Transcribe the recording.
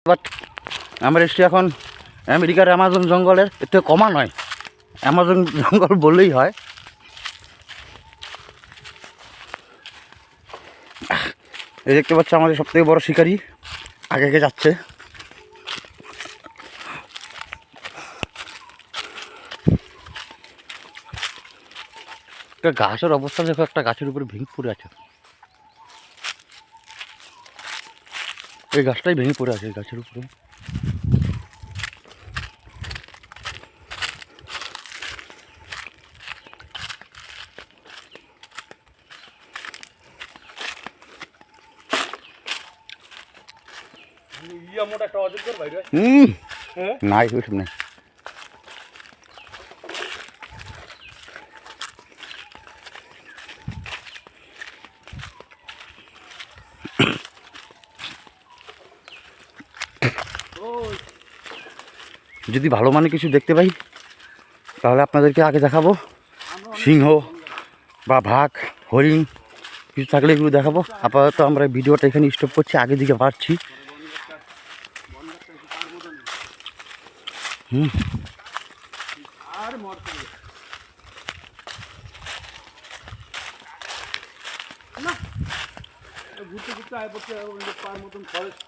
But আমরা এসছি এখন আমেরিকার অ্যামাজন জঙ্গলের, এতে কমা নয়, অ্যামাজন জঙ্গল বললেই হয়। এই দেখতে পাচ্ছি আমাদের সবথেকে বড় শিকারি আগে আগে যাচ্ছে। একটা গাছের অবস্থা দেখো, একটা গাছের উপরে ভেঙে পড়ে আছে। এই গাছটাই ভেঙে পড়ে আছে এই গাছের উপরে। নাই ওইসব নেই। যদি ভালো মানে কিছু দেখতে পাই তাহলে আপনাদেরকে আগে দেখাবো। সিংহ বা বাঘ, হরিণ কিছু থাকলে এগুলো দেখাবো। আপাতত আমরা ভিডিওটা এখানে স্টপ করছি, আগের দিকে বাড়ছি। ঘুরতে ঘুরতে আয় পড়ছে পার মতন ফরেস্ট